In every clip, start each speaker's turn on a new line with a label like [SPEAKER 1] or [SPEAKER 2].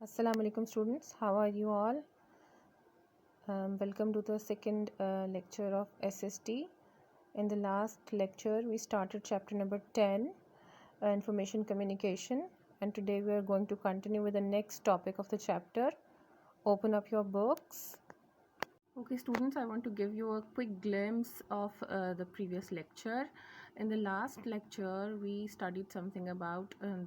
[SPEAKER 1] Assalamu alaikum students, how are you all? Welcome to the second lecture of SST. In the last lecture we started chapter number 10, information communication, and today we are going to continue with the next topic of the chapter. Open up your books. Okay students, I want to give you a quick glimpse of the previous lecture. In the last lecture we studied something about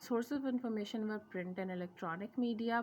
[SPEAKER 1] Sources of information were print and electronic media.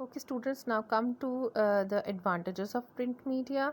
[SPEAKER 1] Okay students, now come to the advantages of print media.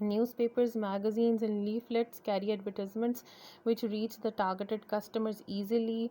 [SPEAKER 1] Newspapers, magazines and leaflets carry advertisements which reach the targeted customers easily.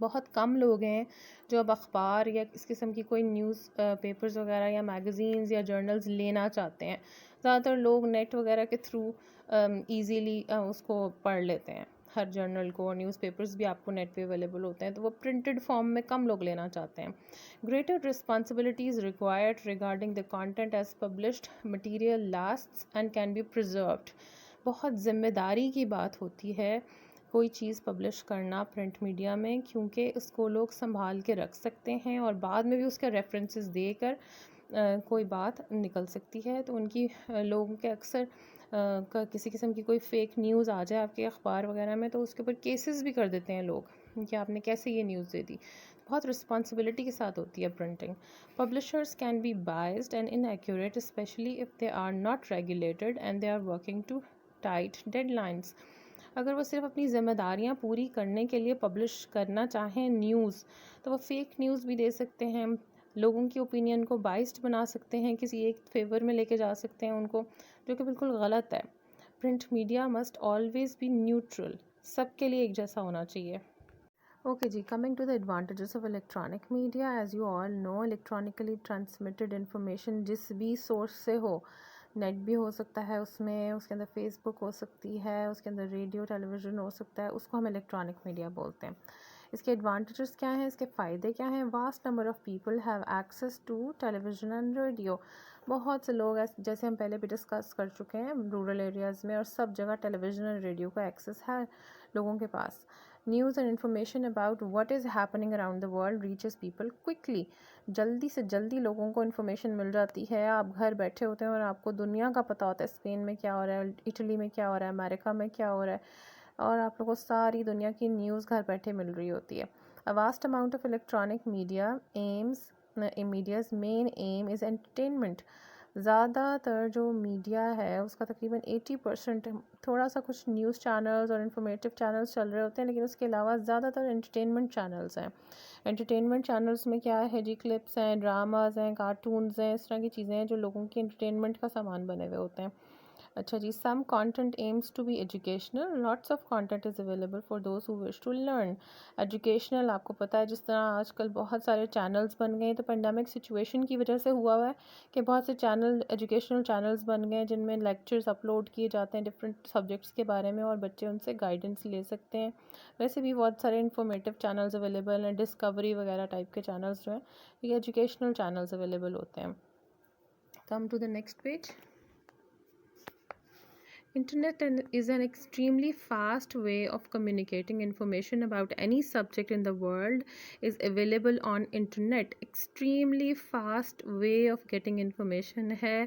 [SPEAKER 1] بہت کم لوگ ہیں جو اب اخبار یا اس قسم کی کوئی نیوز پیپرز وغیرہ یا میگزینز یا جرنلز لینا چاہتے ہیں. زیادہ تر لوگ نیٹ وغیرہ کے تھرو ایزیلی اس کو پڑھ لیتے ہیں. ہر جرنل کو اور نیوز پیپرز بھی آپ کو نیٹ پہ اویلیبل ہوتے ہیں, تو وہ پرنٹڈ فارم میں کم لوگ لینا چاہتے ہیں. Greater responsibilities required regarding the content as published material lasts and can be preserved. بہت ذمہ داری کی بات ہوتی ہے کوئی چیز پبلش کرنا پرنٹ میڈیا میں, کیونکہ اس کو لوگ سنبھال کے رکھ سکتے ہیں اور بعد میں بھی اس کے ریفرنسز دے کر کوئی بات نکل سکتی ہے. تو ان کی لوگوں کے اکثر کسی قسم کی کوئی فیک نیوز آ جائے آپ کے اخبار وغیرہ میں, تو اس کے اوپر کیسز بھی کر دیتے ہیں لوگ کہ آپ نے کیسے یہ نیوز دے دی. بہت رسپانسبلٹی کے ساتھ ہوتی ہے printing. Publishers can be biased and inaccurate especially if they are not regulated and they are working to tight deadlines. اگر وہ صرف اپنی ذمہ داریاں پوری کرنے کے لیے پبلش کرنا چاہیں نیوز, تو وہ فیک نیوز بھی دے سکتے ہیں, لوگوں کی اوپینین کو بائسڈ بنا سکتے ہیں, کسی ایک فیور میں لے کے جا سکتے ہیں ان کو, جو کہ بالکل غلط ہے. Print media must always be neutral, سب کے لیے ایک جیسا ہونا چاہیے. Okay G, coming to the advantages of electronic media. As you all know, electronically transmitted information جس بھی سورس سے ہو, نیٹ بھی ہو سکتا ہے اس میں, اس کے اندر فیس بک ہو سکتی ہے, اس کے اندر ریڈیو ٹیلی ویژن ہو سکتا ہے, اس کو ہم الیکٹرانک میڈیا بولتے ہیں. اس کے ایڈوانٹیجز کیا ہیں, اس کے فائدے کیا ہیں؟ Vast number of people have access to television and radio. بہت سے لوگ جیسے ہم پہلے بھی ڈسکس کر چکے ہیں, رورل ایریاز میں اور سب جگہ ٹیلی ویژن اور ریڈیو کا ایکسیس ہے لوگوں کے پاس. News and information about what is happening around the world reaches people quickly. جلدی سے جلدی لوگوں کو انفارمیشن مل جاتی ہے. آپ گھر بیٹھے ہوتے ہیں اور آپ کو دنیا کا پتہ ہوتا ہے, اسپین میں کیا ہو رہا ہے, اٹلی میں کیا ہو رہا ہے, امریکہ میں کیا ہو رہا ہے, اور آپ لوگوں کو ساری دنیا کی نیوز گھر بیٹھے مل رہی ہوتی ہے. A vast amount of electronic media's main aim is entertainment. زیادہ تر جو میڈیا ہے اس کا تقریباً 80%, تھوڑا سا کچھ نیوز چینلز اور انفارمیٹیو چینلز چل رہے ہوتے ہیں, لیکن اس کے علاوہ زیادہ تر انٹرٹینمنٹ چینلز ہیں. انٹرٹینمنٹ چینلز میں کیا ہے جی, کلپس ہیں, ڈراماز ہیں, کارٹونز ہیں, اس طرح کی چیزیں ہیں جو لوگوں کی انٹرٹینمنٹ کا سامان بنے ہوئے ہوتے ہیں. اچھا جی, some content aims to be educational. Lots of content is available for those who wish to learn. Educational, آپ کو پتہ ہے جس طرح آج کل بہت سارے چینلز بن گئے, تو پینڈیمک سچویشن کی وجہ سے ہوا ہے کہ بہت سے چینل ایجوکیشنل چینلز بن گئے جن میں لیکچرز اپلوڈ کیے جاتے ہیں ڈفرینٹ سبجیکٹس کے بارے میں, اور بچے ان سے گائیڈنس لے سکتے ہیں. ویسے بھی بہت سارے انفارمیٹیو چینلز اویلیبل ہیں, ڈسکوری وغیرہ ٹائپ کے چینلز جو ہیں یہ ایجوکیشنل چینلز اویلیبل ہوتے ہیں. Come to the next page. Internet is an extremely fast way of communicating. Information about any subject in the world is available on internet. Extremely fast way of getting information ہے.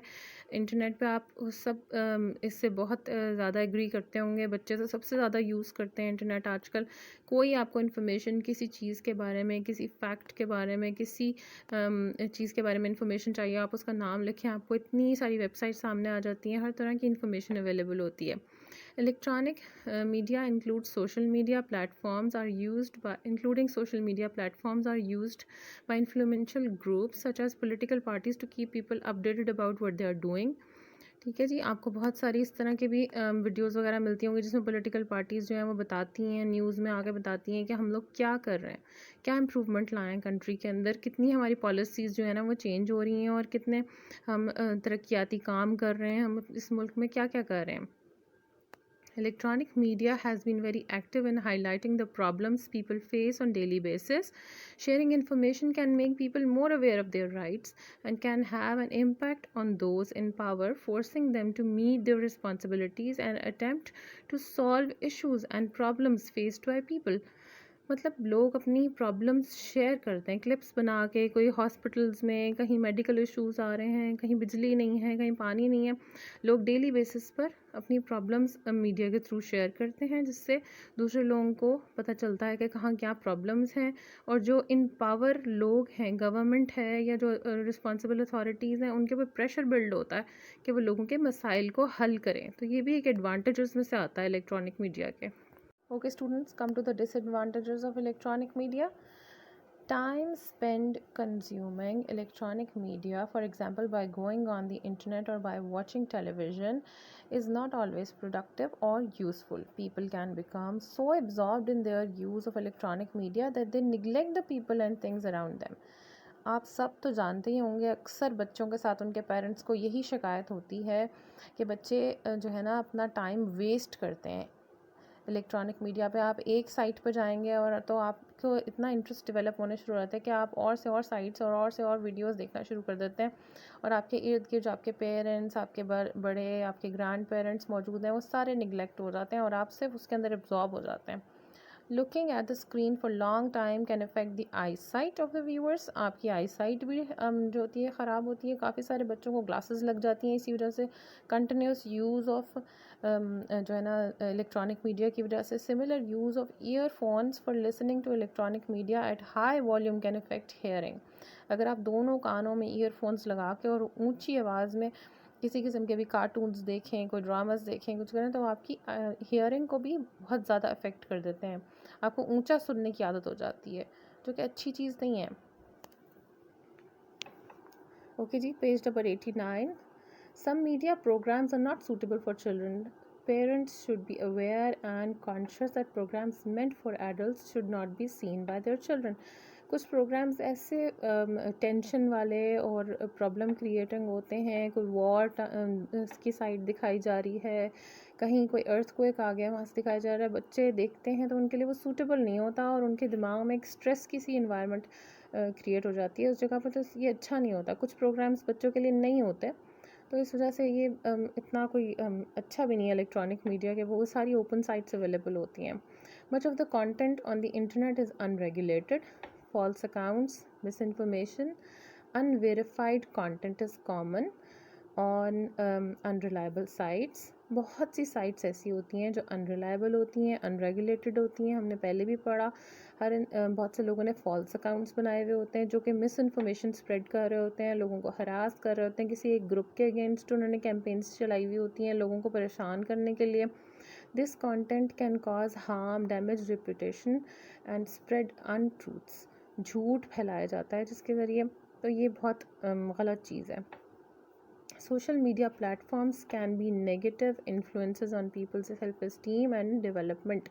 [SPEAKER 1] Internet پہ آپ سب اس سے بہت زیادہ agri کرتے ہوں گے, بچے تو سب سے زیادہ یوز کرتے ہیں انٹرنیٹ آج کل. کوئی آپ کو انفارمیشن کسی چیز کے بارے میں, کسی فیکٹ کے بارے میں, کسی چیز کے بارے میں انفارمیشن چاہیے, آپ اس کا نام لکھیں, آپ کو اتنی ساری ویب سائٹ سامنے آ جاتی ہیں, ہر طرح کی انفارمیشن اویلیبل ہوتی ہے. Electronic media include social media platforms are used by including social media platforms are used by influential groups such as political parties to keep people updated about what they are doing. ٹھیک ہے جی, آپ کو بہت ساری اس طرح کے بھی videos وغیرہ ملتی ہوں گی جس میں پولیٹیکل پارٹیز جو ہیں وہ بتاتی ہیں, نیوز میں آ کے بتاتی ہیں کہ ہم لوگ کیا کر رہے ہیں, کیا امپرومنٹ لائیں ہیں کنٹری کے اندر, کتنی ہماری پالیسیز جو ہیں نا وہ چینج ہو رہی ہیں, اور کتنے ہم ترقیاتی کام کر رہے ہیں, ہم اس ملک میں کیا کیا کر رہے ہیں. Electronic media has been very active in highlighting the problems people face on daily basis. Sharing information can make people more aware of their rights and can have an impact on those in power, forcing them to meet their responsibilities and attempt to solve issues and problems faced by people. مطلب لوگ اپنی problems share کرتے ہیں clips بنا کے, کوئی hospitals میں کہیں میڈیکل ایشوز آ رہے ہیں, کہیں بجلی نہیں ہے, کہیں پانی نہیں ہے, لوگ ڈیلی بیسس پر اپنی پرابلمس میڈیا کے تھرو شیئر کرتے ہیں, جس سے دوسرے لوگوں کو پتہ چلتا ہے کہ کہاں کیا پرابلمس ہیں, اور جو ان پاور لوگ ہیں, گورنمنٹ ہے یا جو رسپانسبل اتھارٹیز ہیں, ان کے اوپر پریشر بلڈ ہوتا ہے کہ وہ لوگوں کے مسائل کو حل کریں. تو یہ بھی ایک ایڈوانٹیج میں سے آتا ہے الیکٹرانک میڈیا کے. Okay students, come to the disadvantages of electronic media. time spent consuming electronic media, for example by going on the internet or by watching television, is not always productive or useful. People can become so absorbed in their use of electronic media that they neglect the people and things around them. آپ سب تو جانتے ہی ہوں گے، اکثر بچوں کے ساتھ ان کے پیرنٹس کو یہی شکایت ہوتی ہے کہ بچے جو ہے نا اپنا ٹائم ویسٹ کرتے ہیں الیکٹرانک میڈیا پہ. آپ ایک سائٹ پہ جائیں گے اور تو آپ کو اتنا انٹرسٹ ڈیولپ ہونے شروع ہوتا ہے کہ آپ اور سے اور سائٹس اور سے اور ویڈیوز دیکھنا شروع کر دیتے ہیں، اور آپ کے ارد گرد جو آپ کے پیرنٹس، آپ کے بڑے، آپ کے گرینڈ پیرنٹس موجود ہیں، وہ سارے نگلیکٹ ہو جاتے ہیں اور آپ صرف اس کے اندر ابزارب ہو جاتے ہیں. Looking at the screen for long time can affect the eyesight of the viewers. آپ کی آئی سائٹ بھی جو ہوتی ہے خراب ہوتی ہے. کافی سارے بچوں کو گلاسز لگ جاتی ہیں اسی وجہ سے، کنٹینیوس یوز آف جو ہے نا الیکٹرانک میڈیا کی وجہ سے. Similar use of earphones for listening to electronic media at high volume can affect hearing. اگر آپ دونوں کانوں میں ایئر فونس لگا کے اور اونچی آواز میں کسی قسم کے بھی کارٹونز دیکھیں، کوئی ڈراماز دیکھیں، کچھ کریں، تو آپ کی ہیئرنگ کو بھی بہت زیادہ افیکٹ کر دیتے ہیں. آپ کو اونچا سننے کی عادت ہو جاتی ہے، جو کہ اچھی چیز نہیں ہے. Okay G, page number 89. Some media programs are not suitable for children. Parents should be aware and conscious that programs meant for adults should not be seen by their children. کچھ پروگرامز ایسے tension والے اور problem creating ہوتے ہیں. کوئی وار کی side دکھائی جا رہی ہے، کہیں کوئی ارتھ کوئک آ گیا وہاں سے دکھایا جا رہا ہے، بچے دیکھتے ہیں تو ان کے لیے وہ سوٹیبل نہیں ہوتا اور ان کے دماغ میں ایک اسٹریس کی سی انوائرمنٹ کریٹ ہو جاتی ہے اس جگہ پر. تو یہ اچھا نہیں ہوتا. کچھ پروگرامز بچوں کے لیے نہیں ہوتے، تو اس وجہ سے یہ اتنا کوئی اچھا بھی نہیں ہے الیکٹرانک میڈیا کے. وہ ساری اوپن سائٹس اویلیبل ہوتی ہیں. Much of the content on the internet is unregulated. false accounts, misinformation, unverified content is common on unreliable sites. بہت سی سائٹس ایسی ہوتی ہیں جو unreliable ہوتی ہیں، unregulated ہوتی ہیں. ہم نے پہلے بھی پڑھا، بہت سے لوگوں نے فالس اکاؤنٹس بنائے ہوئے ہوتے ہیں جو کہ مس انفارمیشن اسپریڈ کر رہے ہوتے ہیں، لوگوں کو ہراس کر رہے ہوتے ہیں. کسی ایک گروپ کے اگینسٹ انہوں نے کیمپینس چلائی ہوئی ہوتی ہیں لوگوں کو پریشان کرنے کے لیے. This content can cause harm, damage reputation and spread untruths. جھوٹ پھیلایا جاتا ہے جس کے ذریعے، تو یہ بہت غلط چیز ہے. Social media platforms can be negative influences on people's self esteem and development.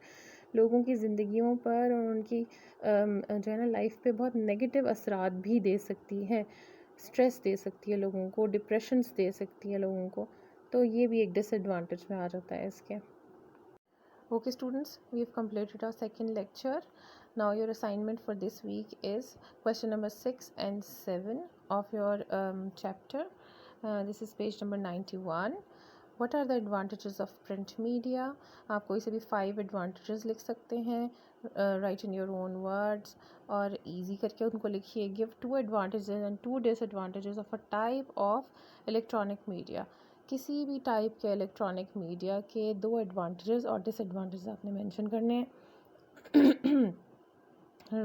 [SPEAKER 1] لوگوں کی زندگیوں پر اور ان کی جو ہے نا لائف پہ بہت نیگیٹو اثرات بھی دے سکتی ہے. اسٹریس دے سکتی ہے لوگوں کو، ڈپریشنس دے سکتی ہے لوگوں کو. تو یہ بھی ایک ڈس ایڈوانٹیج میں آ جاتا ہے اس کے. Okay students, we have completed our second lecture. Now your assignment for this week is question number 6 and 7 of your chapter. This is page number 91. What are the advantages of print media? آپ کوئی سے بھی 5 advantages لکھ سکتے ہیں. Write in your own words اور easy کر کے ان کو لکھیے. Give 2 advantages and 2 disadvantages of a type of electronic media. کسی بھی ٹائپ کے الیکٹرانک میڈیا کے 2 ایڈوانٹیجز اور ڈس ایڈوانٹیجز آپ نے مینشن کرنے ہیں.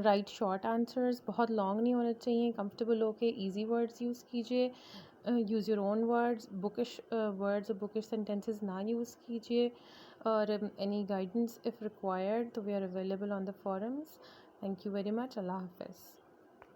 [SPEAKER 1] رائٹ شارٹ آنسرز، بہت لانگ نہیں ہونے چاہیے، کمفرٹیبل ہو کے ایزی ورڈز یوز کیجیے. Use your own words, bookish words اور بکش سینٹینسز نہ یوز کیجیے. اور اینی گائیڈنس اف ریکوائرڈ تو we are available on the forums. Thank you very much. اللہ حافظ.